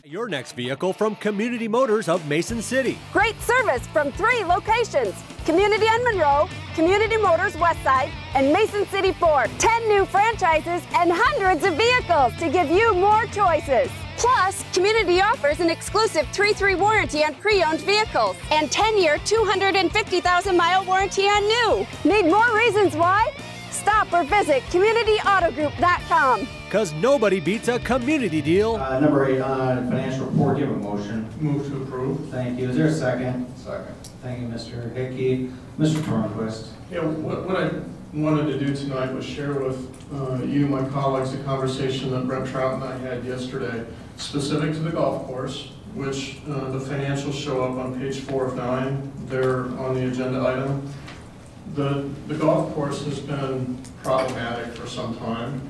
Your next vehicle from Community Motors of Mason City. Great service from 3 locations: Community on Monroe, Community Motors Westside, and Mason City Ford. 10 new franchises and hundreds of vehicles to give you more choices. Plus, Community offers an exclusive 3-3 warranty on pre-owned vehicles and 10-year, 250,000-mile warranty on new. Need more reasons why? Stop or visit CommunityAutoGroup.com. Because nobody beats a community deal. Number 8 on financial report. Do you have a motion? Move to approve. Thank you. Is there a second? Second. Thank you, Mr. Hickey. Mr. Tornquist. Yeah, what I wanted to do tonight was share with you, my colleagues, a conversation that Brent Trout and I had yesterday, specific to the golf course, which the financials show up on page 4 of 9. They're on the agenda item. The golf course has been problematic for some time.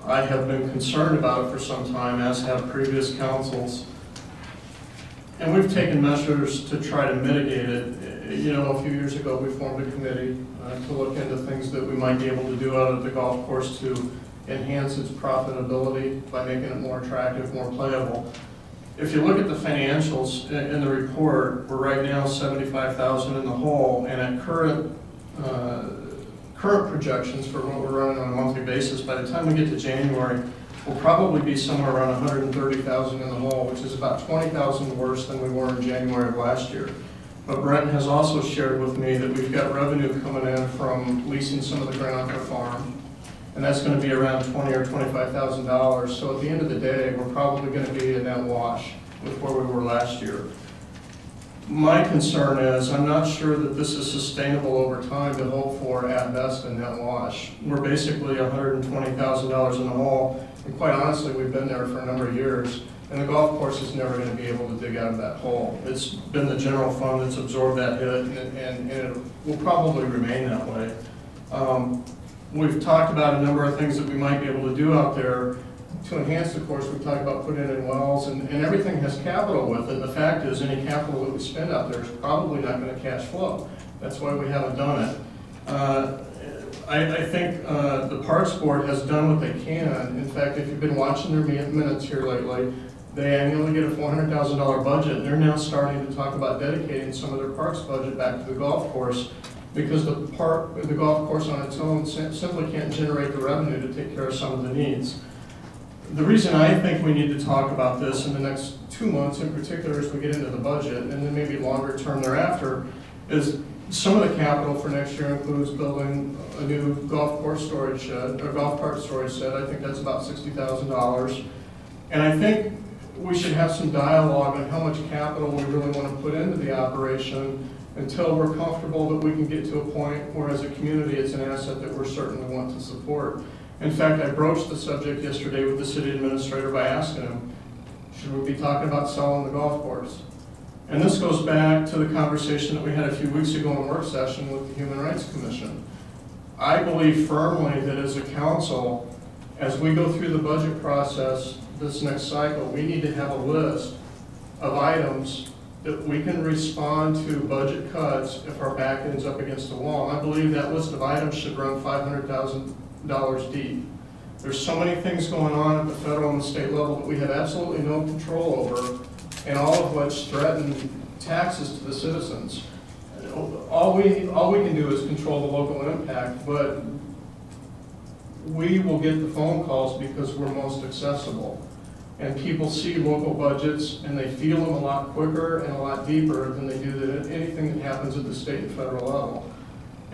I have been concerned about it for some time, as have previous councils. And we've taken measures to try to mitigate it. You know, a few years ago we formed a committee to look into things that we might be able to do out of the golf course to enhance its profitability by making it more attractive, more playable. If you look at the financials in the report, we're right now $75,000 in the hole, and at current projections for what we're running on a monthly basis, by the time we get to January, we'll probably be somewhere around $130,000 in the hole, which is about $20,000 worse than we were in January of last year. But Brent has also shared with me that we've got revenue coming in from leasing some of the ground at the farm, and that's going to be around $20,000 or $25,000. So at the end of the day, we're probably going to be a net wash with where we were last year. My concern is I'm not sure that this is sustainable over time to hope for at best a net wash. We're basically $120,000 in the hole, and quite honestly, we've been there for a number of years, and the golf course is never going to be able to dig out of that hole. It's been the general fund that's absorbed that hit, and it will probably remain that way. We've talked about a number of things that we might be able to do out there to enhance the course. We've talked about putting in wells, and everything has capital with it. And the fact is, any capital that we spend out there is probably not going to cash flow. That's why we haven't done it. I think the Parks Board has done what they can. In fact, if you've been watching their minutes here lately, they annually get a $400,000 budget. They're now starting to talk about dedicating some of their parks budget back to the golf course, because the golf course on its own simply can't generate the revenue to take care of some of the needs. The reason I think we need to talk about this in the next 2 months in particular as we get into the budget, and then maybe longer term thereafter, is some of the capital for next year includes building a new golf course storage shed, or golf cart storage shed. I think that's about $60,000. And I think we should have some dialogue on how much capital we really want to put into the operation until we're comfortable that we can get to a point where as a community it's an asset that we're certainly want to support. In fact, I broached the subject yesterday with the city administrator by asking him, should we be talking about selling the golf course? And this goes back to the conversation that we had a few weeks ago in a work session with the Human Rights Commission. I believe firmly that as a council, as we go through the budget process this next cycle, we need to have a list of items that we can respond to budget cuts if our back ends up against the wall. And I believe that list of items should run $500,000 deep. There's so many things going on at the federal and the state level that we have absolutely no control over, and all of which threaten taxes to the citizens. All we can do is control the local impact, but we will get the phone calls because we're most accessible. And people see local budgets and they feel them a lot quicker and a lot deeper than they do anything that happens at the state and federal level.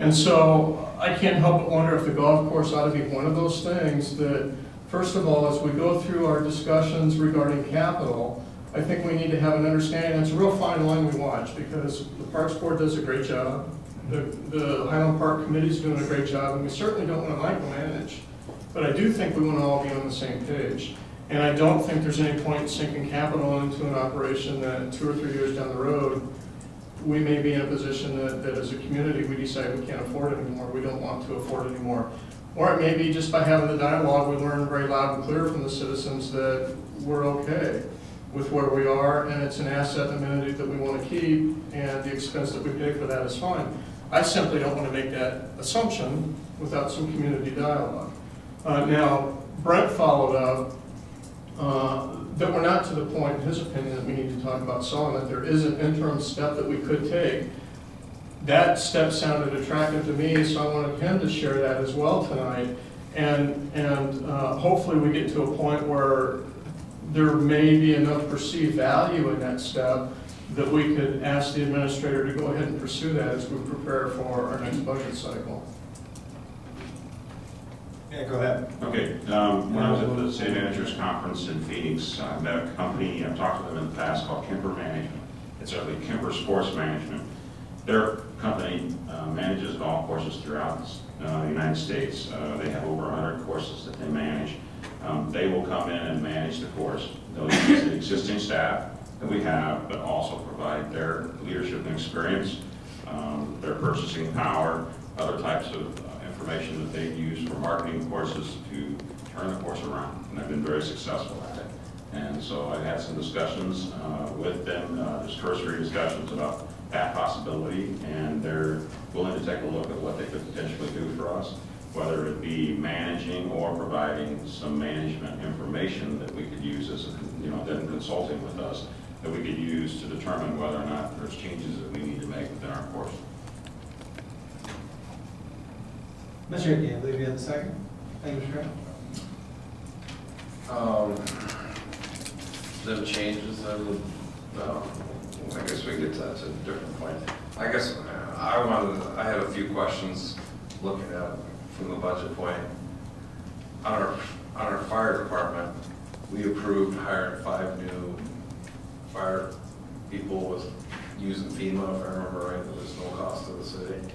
And so I can't help but wonder if the golf course ought to be one of those things that, first of all, as we go through our discussions regarding capital, I think we need to have an understanding. It's a real fine line we watch, because the Parks Board does a great job. The Highland Park Committee is doing a great job, and we certainly don't want to micromanage. But I do think we want to all be on the same page. And I don't think there's any point in sinking capital into an operation that 2 or 3 years down the road, we may be in a position that as a community we decide we can't afford it anymore, we don't want to afford it anymore. Or it may be just by having the dialogue we learn very loud and clear from the citizens that we're okay with where we are, and it's an asset and amenity that we want to keep, and the expense that we pay for that is fine. I simply don't want to make that assumption without some community dialogue. Now, Brent followed up that we're not to the point, in his opinion, that we need to talk about selling, that there is an interim step that we could take. That step sounded attractive to me, so I wanted him to share that as well tonight. And hopefully we get to a point where there may be enough perceived value in that step that we could ask the administrator to go ahead and pursue that as we prepare for our next budget cycle. Yeah, go ahead. Okay, when I was at the City Managers Conference in Phoenix, I met a company, I've talked to them in the past, called Kemper Management. It's actually Kemper Sports Management. Their company manages golf courses throughout the United States. They have over 100 courses that they manage. They will come in and manage the course. They'll use the existing staff that we have, but also provide their leadership and experience, their purchasing power, other types of information that they use for marketing courses to turn the course around. And they've been very successful at it. And so I had some discussions with them, just cursory discussions about that possibility, and they're willing to take a look at what they could potentially do for us, whether it be managing or providing some management information that we could use as, then consulting with us, that we could use to determine whether or not there's changes that we need to make within our course. Mr. Hickey, I believe you have the second. Thank you, Mr. Chairman. Them changes, I would, I guess we get to that to a different point. I guess I had a few questions looking at it from the budget point. On our fire department, we approved hiring 5 new fire people with using FEMA, if I remember right. There was no cost to the city.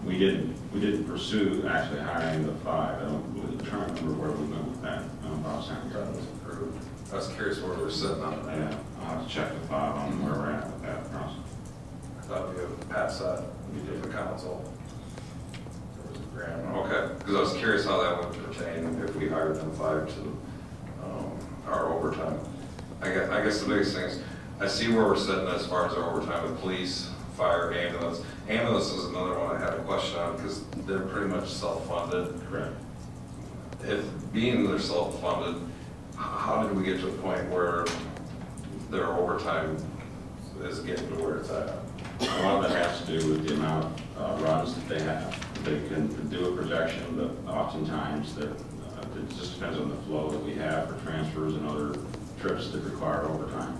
We didn't pursue actually hiring the 5. I'm trying to remember where we went with that. That was approved. I was curious where we're sitting on that. Yeah, I'll have to check the 5 on where we're at with that process. I thought we had passed that. We did the council. There was a grant. Okay, because I was curious how that would pertain if we hired them 5 to our overtime. I guess the biggest thing is I see where we're sitting as far as our overtime with police, fire, ambulance. Ambulance is another one I had a question on because they're pretty much self-funded. Correct. If being they're self-funded, how did we get to a point where their overtime is getting to where it's at? A lot of that has to do with the amount of runs that they have. They can do a projection, but oftentimes it just depends on the flow that we have for transfers and other trips that require overtime.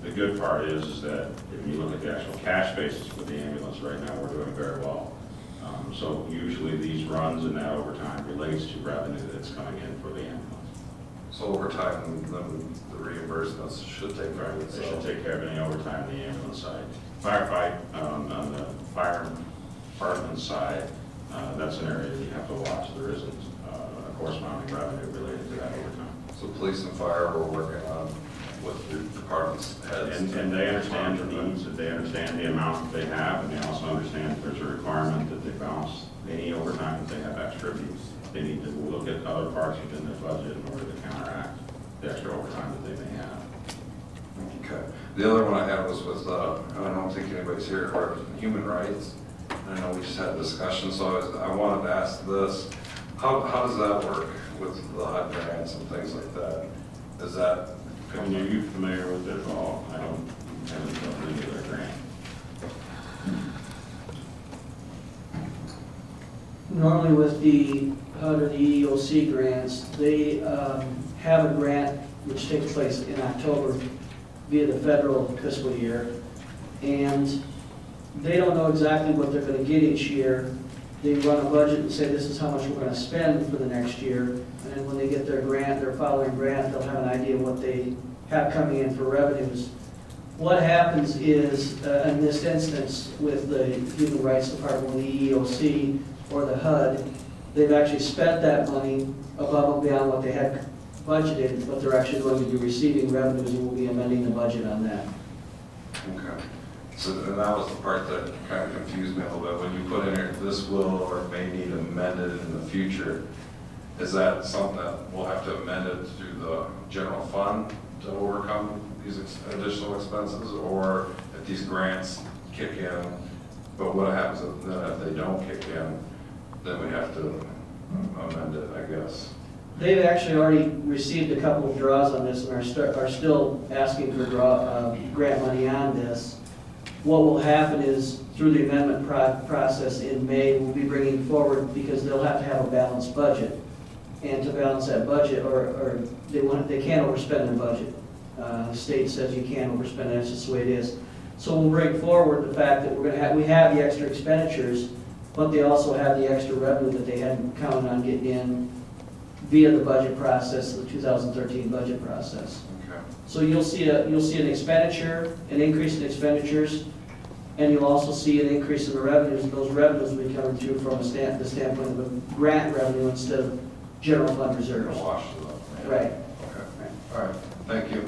The good part is that if you look at the actual cash basis for the ambulance right now, we're doing very well. So usually these runs and that overtime relates to revenue that's coming in for the ambulance. So overtime, then the reimbursements should take care of it. They should take care of any overtime on the ambulance side. Firefight, on the fire department side, that's an area that you have to watch. There isn't a corresponding revenue related to that overtime. So police and fire we're working on with the department's heads. And they understand the needs, that they understand the amount that they have, and they also understand that there's a requirement that they balance any overtime that they have extra. They need to look at other parts within their budget in order to counteract the extra overtime that they may have. Okay. The other one I had was with, I don't think anybody's here, or human rights. I know we just had a discussion, so I wanted to ask this. How does that work with the HUD grants and things like that? Is that... Are you familiar with it at all? I haven't done any of their grant. Normally with the HUD or the EEOC grants, they have a grant which takes place in October via the federal fiscal year, and they don't know exactly what they're going to get each year. They run a budget and say this is how much we're going to spend for the next year, and then when they get their grant, their following grant, they'll have an idea of what they have coming in for revenues. What happens is, in this instance, with the Human Rights Department, the EEOC, or the HUD, they've actually spent that money above and beyond what they had budgeted, but they're actually going to be receiving revenues, and we'll be amending the budget on that. Okay. So and that was the part that kind of confused me a little bit. When you put in here, this will or may need amended in the future, is that something that we'll have to amend it through the general fund to overcome these additional expenses, or if these grants kick in, but what happens if they don't kick in, then we have to amend it, I guess. They've actually already received a couple of draws on this and are still asking for grant money on this. What will happen is, through the amendment process in May, we'll be bringing forward, because they'll have to have a balanced budget. And to balance that budget, or they can't overspend their budget. The state says you can't overspend it, that's just the way it is. So we'll bring forward the fact that we have the extra expenditures, but they also have the extra revenue that they hadn't counted on getting in via the budget process, the 2013 budget process. Okay. So you'll see an expenditure, an increase in expenditures, and you'll also see an increase in the revenues. And those revenues will be coming through from the standpoint of a grant revenue instead of general fund reserves. Wash it up. Yeah. Right. Okay. All right. Thank you.